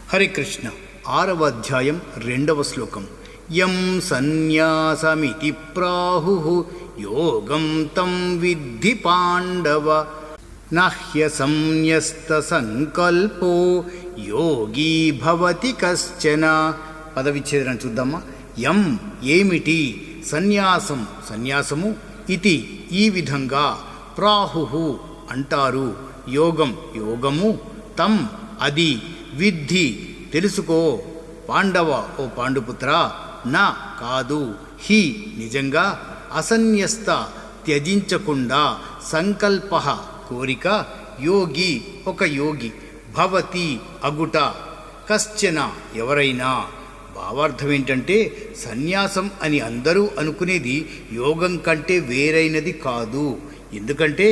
హరికృష్ణ 6వ అధ్యాయం 2వ శ్లోకం. యం సన్యాసమితి ప్రాహు యోగం తం విద్ధి పాండవ నహ్యసంన్యస్త సంకల్పో యోగీ భవతి కశ్చన. పదవిచ్ఛేదన చూద్దామా. యం ఏమిటి, సన్యాసం సన్యాసము, ఇతి ఈ విధంగా, ప్రాహు అంటారు, యోగం యోగము, తం అది, విద్ధి తెలుసుకో, పాండవ ఓ పాండుపుత్ర, నా కాదు, హి నిజంగా, అసన్యస్త త్యజించకుండా, సంకల్ప కోరిక, యోగి ఒక యోగి, భవతి అగుట, కశ్చన ఎవరైనా. భావార్థం ఏంటంటే, సన్యాసం అని అందరూ అనుకునేది యోగం కంటే వేరైనది కాదు. ఎందుకంటే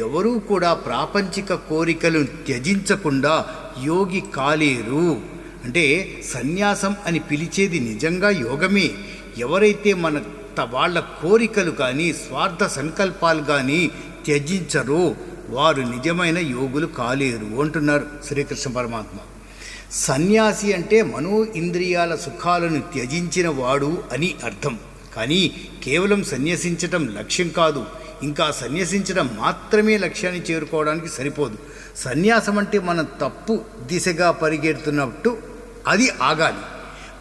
ఎవరూ కూడా ప్రాపంచిక కోరికలను త్యజించకుండా యోగి కాలేరు. అంటే సన్యాసం అని పిలిచేది నిజంగా యోగమే. ఎవరైతే వాళ్ళ కోరికలు కానీ స్వార్థ సంకల్పాలు కానీ త్యజించరో వారు నిజమైన యోగులు కాలేరు అంటున్నారు శ్రీకృష్ణ పరమాత్మ. సన్యాసి అంటే మనో ఇంద్రియాల సుఖాలను త్యజించిన వాడు అని అర్థం. కానీ కేవలం సన్యసించటం లక్ష్యం కాదు, ఇంకా సన్యసించడం మాత్రమే లక్ష్యాన్ని చేరుకోవడానికి సరిపోదు. సన్యాసం అంటే మనం తప్పు దిశగా పరిగెడుతున్నట్టు అది ఆగాలి.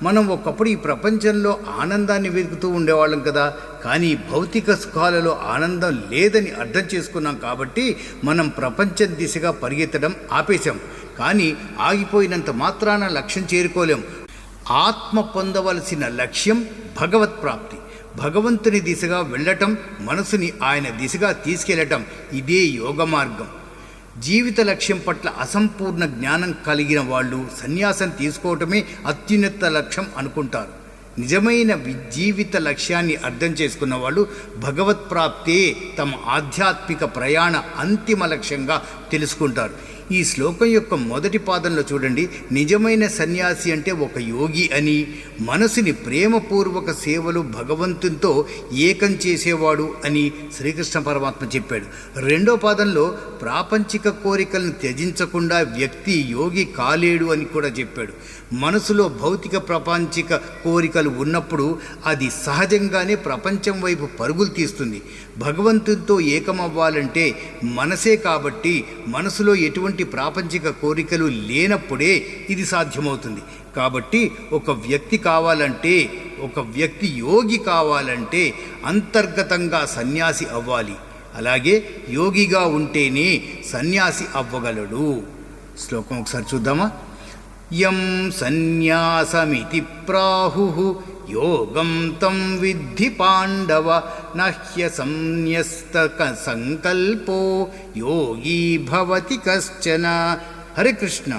మనం ఒకప్పుడు ఈ ప్రపంచంలో ఆనందాన్ని వెతుకుతూ ఉండేవాళ్ళం కదా, కానీ భౌతిక సుఖాలలో ఆనందం లేదని అర్థం చేసుకున్నాం. కాబట్టి మనం ప్రపంచం దిశగా పరిగెత్తడం ఆపేశాం. కానీ ఆగిపోయినంత మాత్రాన లక్ష్యం చేరుకోలేం. ఆత్మ పొందవలసిన లక్ష్యం భగవత్ ప్రాప్తి, భగవంతుని దిశగా వెళ్ళటం, మనసుని ఆయన దిశగా తీసుకెళ్ళటం, ఇదే యోగ మార్గం. జీవిత లక్ష్యం పట్ల అసంపూర్ణ జ్ఞానం కలిగిన వాళ్ళు సన్యాసం తీసుకోవటమే అత్యున్నత లక్ష్యం అనుకుంటారు. నిజమైన జీవిత లక్ష్యాన్ని అర్థం చేసుకున్న వాళ్ళు భగవత్ప్రాప్తే తమ ఆధ్యాత్మిక ప్రయాణ అంతిమ లక్ష్యంగా తెలుసుకుంటారు. ఈ శ్లోకం యొక్క మొదటి పాదంలో చూడండి, నిజమైన సన్యాసి అంటే ఒక యోగి అని, మనసుని ప్రేమపూర్వక సేవలు భగవంతునితో ఏకం చేసేవాడు అని శ్రీకృష్ణ పరమాత్మ చెప్పాడు. రెండో పాదంలో ప్రాపంచిక కోరికలను త్యజించకుండా వ్యక్తి యోగి కాలేడు అని కూడా చెప్పాడు. మనసులో భౌతిక ప్రపంచిక కోరికలు ఉన్నప్పుడు అది సహజంగానే ప్రపంచం వైపు పరుగులు తీస్తుంది. భగవంతునితో ఏకమవ్వాలంటే మనసే కాబట్టి మనసులో ఎటువంటి ప్రాపంచిక కోరికలు లేనప్పుడే ఇది సాధ్యమవుతుంది. కాబట్టి ఒక వ్యక్తి కావాలంటే, ఒక వ్యక్తి యోగి కావాలంటే అంతర్గతంగా సన్యాసి అవ్వాలి. అలాగే యోగిగా ఉంటేనే సన్యాసి అవ్వగలడు. శ్లోకం ఒకసారి చూద్దామా. యం సన్యాసమితి ప్రాహు యోగం తం విద్ధి పాండవ నహ్యసంన్యస్త సంకల్పో యోగీ భవతి కశ్చన. హరే కృష్ణ.